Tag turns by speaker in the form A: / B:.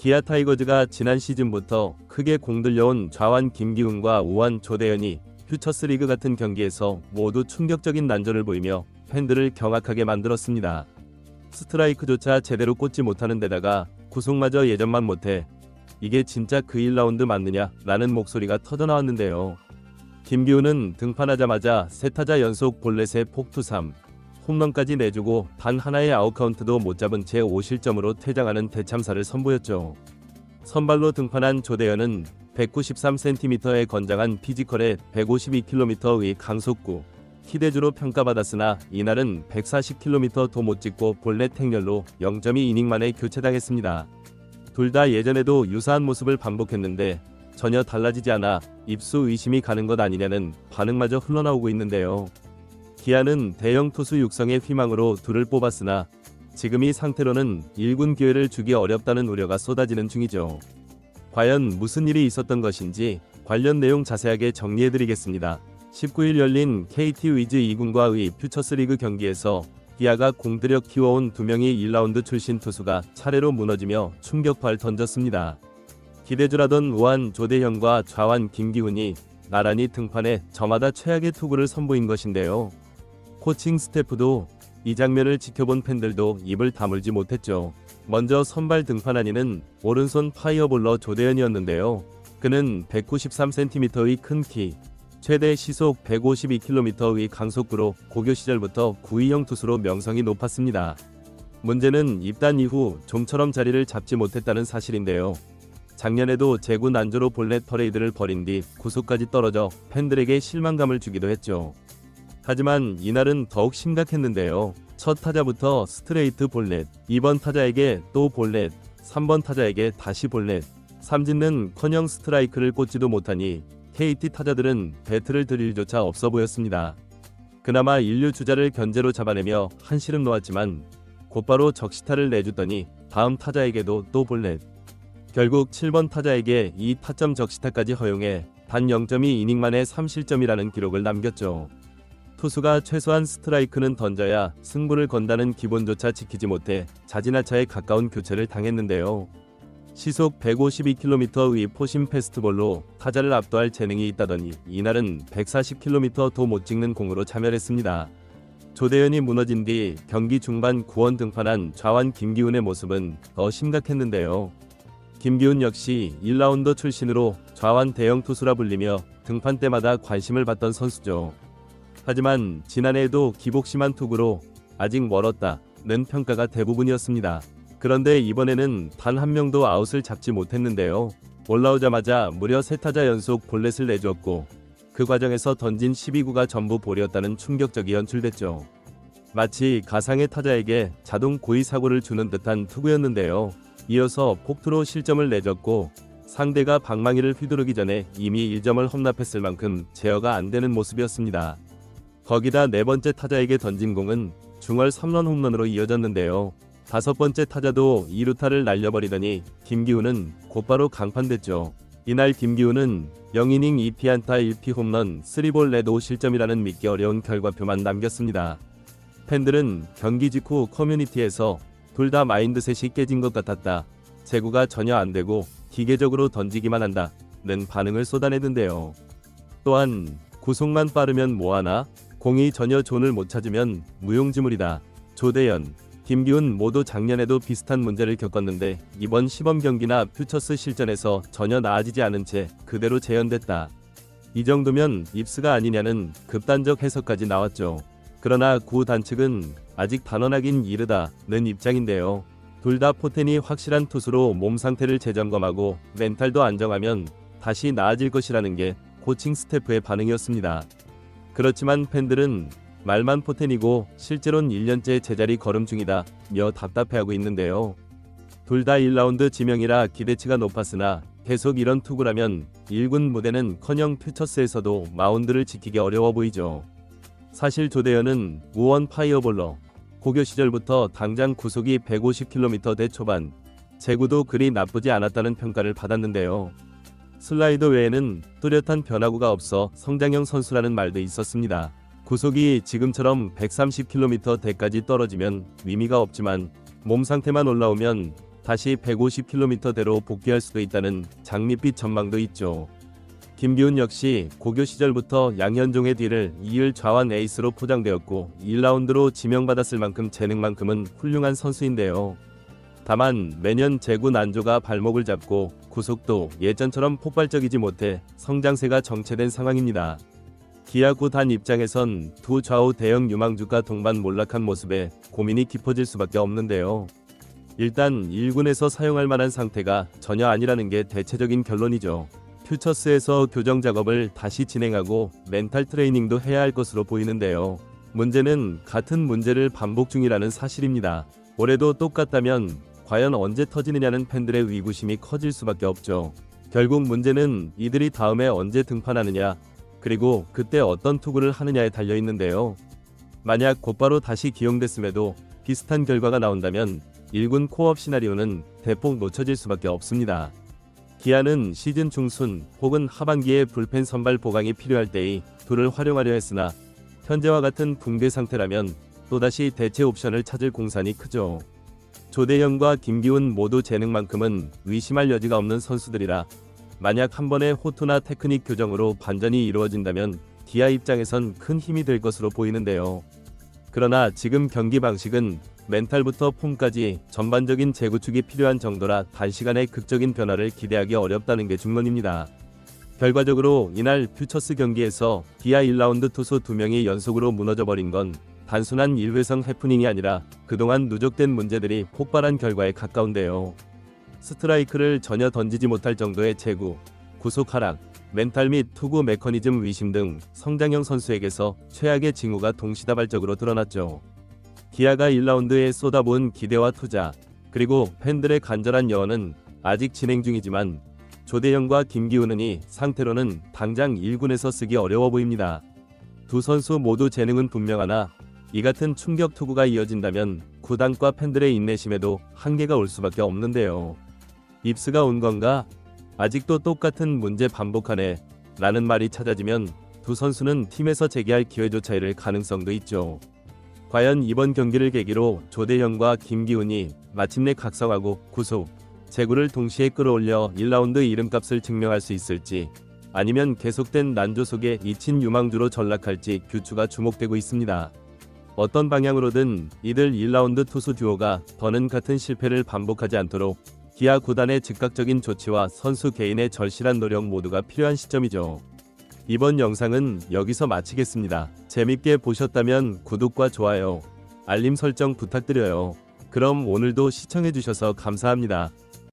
A: 기아 타이거즈가 지난 시즌부터 크게 공들여온 좌완 김기훈과 우완 조대현이 퓨처스리그 같은 경기에서 모두 충격적인 난전을 보이며 팬들을 경악하게 만들었습니다. 스트라이크조차 제대로 꽂지 못하는 데다가 구속마저 예전만 못해 이게 진짜 그 1라운드 맞느냐 라는 목소리가 터져나왔는데요. 김기훈은 등판하자마자 3타자 연속 볼넷에 폭투 3, 홈런까지 내주고 단 하나의 아웃카운트도 못 잡은 채 5실점으로 퇴장하는 대참사를 선보였죠. 선발로 등판한 조대현은 193cm의 건장한 피지컬에 152km의 강속구, 키대주로 평가받았으나 이날은 140km도 못 찍고 볼넷 행렬로 0.2이닝 만에 교체당했습니다. 둘 다 예전에도 유사한 모습을 반복했는데 전혀 달라지지 않아 입수 의심이 가는 것 아니냐는 반응마저 흘러나오고 있는데요. 기아는 대형 투수 육성의 희망으로 둘을 뽑았으나 지금 이 상태로는 1군 기회를 주기 어렵다는 우려가 쏟아지는 중이죠. 과연 무슨 일이 있었던 것인지 관련 내용 자세하게 정리해드리겠습니다. 19일 열린 KT 위즈 2군과의 퓨처스리그 경기에서 기아가 공들여 키워온 2명의 1라운드 출신 투수가 차례로 무너지며 충격파를 던졌습니다. 기대주라던 우완 조대현과 좌완 김기훈이 나란히 등판해 저마다 최악의 투구를 선보인 것인데요. 코칭 스태프도 이 장면을 지켜본 팬들도 입을 다물지 못했죠. 먼저 선발 등판한 이는 오른손 파이어볼러 조대현이었는데요. 그는 193cm의 큰 키, 최대 시속 152km의 강속구로 고교 시절부터 구위형 투수로 명성이 높았습니다. 문제는 입단 이후 좀처럼 자리를 잡지 못했다는 사실인데요. 작년에도 제구 난조로 볼넷 퍼레이드를 벌인 뒤 구속까지 떨어져 팬들에게 실망감을 주기도 했죠. 하지만 이날은 더욱 심각했는데요. 첫 타자부터 스트레이트 볼넷, 2번 타자에게 또 볼넷, 3번 타자에게 다시 볼넷, 삼진는커녕 스트라이크를 꽂지도 못하니 KT 타자들은 배트를 들 일조차 없어 보였습니다. 그나마 1루 주자를 견제로 잡아내며 한시름 놓았지만 곧바로 적시타를 내주더니 다음 타자에게도 또 볼넷. 결국 7번 타자에게 2타점 적시타까지 허용해 단 0.2이닝 만에 3실점이라는 기록을 남겼죠. 투수가 최소한 스트라이크는 던져야 승부를 건다는 기본조차 지키지 못해 자진하차에 가까운 교체를 당했는데요. 시속 152km의 포심 패스트볼로 타자를 압도할 재능이 있다더니 이날은 140km도 못 찍는 공으로 자멸했습니다. 조대현이 무너진 뒤 경기 중반 구원 등판한 좌완 김기훈의 모습은 더 심각했는데요. 김기훈 역시 1라운드 출신으로 좌완 대형 투수라 불리며 등판 때마다 관심을 받던 선수죠. 하지만 지난해에도 기복심한 투구로 아직 멀었다는 평가가 대부분이었습니다. 그런데 이번에는 단 한 명도 아웃을 잡지 못했는데요. 올라오자마자 무려 3타자 연속 볼넷을 내주었고 그 과정에서 던진 12구가 전부 볼이었다는 충격적이 연출됐죠. 마치 가상의 타자에게 자동 고의 사고를 주는 듯한 투구였는데요. 이어서 폭투로 실점을 내줬고 상대가 방망이를 휘두르기 전에 이미 1점을 험납했을 만큼 제어가 안 되는 모습이었습니다. 거기다 4번째 타자에게 던진 공은 중얼 3런 홈런으로 이어졌는데요. 5번째 타자도 2루타를 날려버리더니 김기훈은 곧바로 강판됐죠. 이날 김기훈은 0이닝 2피안타 1피 홈런 3볼 넷 5실점이라는 믿기 어려운 결과표만 남겼습니다. 팬들은 경기 직후 커뮤니티에서 둘 다 마인드셋이 깨진 것 같았다. 제구가 전혀 안되고 기계적으로 던지기만 한다는 반응을 쏟아내는데요. 또한 구속만 빠르면 뭐하나? 공이 전혀 존을 못 찾으면 무용지물이다. 조대현, 김기훈 모두 작년에도 비슷한 문제를 겪었는데 이번 시범 경기나 퓨처스 실전에서 전혀 나아지지 않은 채 그대로 재현됐다. 이 정도면 입스가 아니냐는 극단적 해석까지 나왔죠. 그러나 구 단측은 아직 단언하긴 이르다는 입장인데요. 둘 다 포텐이 확실한 투수로 몸 상태를 재점검하고 멘탈도 안정하면 다시 나아질 것이라는 게 코칭 스태프의 반응이었습니다. 그렇지만 팬들은 말만 포텐이고 실제로는 1년째 제자리 걸음 중이다 며 답답해하고 있는데요. 둘 다 1라운드 지명이라 기대치가 높았으나 계속 이런 투구라면 1군 무대는커녕 퓨처스에서도 마운드를 지키기 어려워 보이죠. 사실 조대현은 우원 파이어볼러, 고교 시절부터 당장 구속이 150km대 초반, 제구도 그리 나쁘지 않았다는 평가를 받았는데요. 슬라이더 외에는 뚜렷한 변화구가 없어 성장형 선수라는 말도 있었습니다. 구속이 지금처럼 130km대까지 떨어지면 의미가 없지만 몸 상태만 올라오면 다시 150km대로 복귀할 수도 있다는 장밋빛 전망도 있죠. 김기훈 역시 고교 시절부터 양현종의 뒤를 이을 좌완 에이스로 포장되었고 1라운드로 지명받았을 만큼 재능만큼은 훌륭한 선수인데요. 다만 매년 제구 난조가 발목을 잡고 구속도 예전처럼 폭발적이지 못해 성장세가 정체된 상황입니다. 기아 구단 입장에선 두 좌우 대형 유망주가 동반 몰락한 모습에 고민이 깊어질 수밖에 없는데요. 일단 1군에서 사용할 만한 상태가 전혀 아니라는 게 대체적인 결론이죠. 퓨처스에서 교정 작업을 다시 진행하고 멘탈 트레이닝도 해야 할 것으로 보이는데요. 문제는 같은 문제를 반복 중이라는 사실입니다. 올해도 똑같다면 과연 언제 터지느냐는 팬들의 의구심이 커질 수밖에 없죠. 결국 문제는 이들이 다음에 언제 등판하느냐, 그리고 그때 어떤 투구를 하느냐에 달려있는데요. 만약 곧바로 다시 기용됐음에도 비슷한 결과가 나온다면 1군 코업 시나리오는 대폭 놓쳐질 수밖에 없습니다. 기아는 시즌 중순 혹은 하반기에 불펜 선발 보강이 필요할 때의 둘을 활용하려 했으나 현재와 같은 붕괴 상태라면 또다시 대체 옵션을 찾을 공산이 크죠. 조대현과 김기훈 모두 재능만큼은 의심할 여지가 없는 선수들이라 만약 한 번의 호투나 테크닉 교정으로 반전이 이루어진다면 기아 입장에선 큰 힘이 될 것으로 보이는데요. 그러나 지금 경기 방식은 멘탈부터 폼까지 전반적인 재구축이 필요한 정도라 단시간에 극적인 변화를 기대하기 어렵다는 게 중론입니다. 결과적으로 이날 퓨처스 경기에서 기아 1라운드 투수 2명이 연속으로 무너져버린 건 단순한 일회성 해프닝이 아니라 그동안 누적된 문제들이 폭발한 결과에 가까운데요. 스트라이크를 전혀 던지지 못할 정도의 제구, 구속 하락, 멘탈 및 투구 메커니즘 위심 등 성장형 선수에게서 최악의 징후가 동시다발적으로 드러났죠. 기아가 1라운드에 쏟아부은 기대와 투자, 그리고 팬들의 간절한 여원은 아직 진행 중이지만 조대현과 김기훈이 상태로는 당장 1군에서 쓰기 어려워 보입니다. 두 선수 모두 재능은 분명하나 이 같은 충격 투구가 이어진다면 구단과 팬들의 인내심에도 한계가 올 수밖에 없는데요. 입스가 온 건가? 아직도 똑같은 문제 반복하네 라는 말이 찾아지면 두 선수는 팀에서 재기할 기회조차 잃을 가능성도 있죠. 과연 이번 경기를 계기로 조대현과 김기훈이 마침내 각성하고 구속, 제구를 동시에 끌어올려 1라운드 이름값을 증명할 수 있을지, 아니면 계속된 난조 속에 잊힌 유망주로 전락할지 규추가 주목되고 있습니다. 어떤 방향으로든 이들 1라운드 투수 듀오가 더는 같은 실패를 반복하지 않도록 기아 구단의 즉각적인 조치와 선수 개인의 절실한 노력 모두가 필요한 시점이죠. 이번 영상은 여기서 마치겠습니다. 재밌게 보셨다면 구독과 좋아요, 알림 설정 부탁드려요. 그럼 오늘도 시청해주셔서 감사합니다.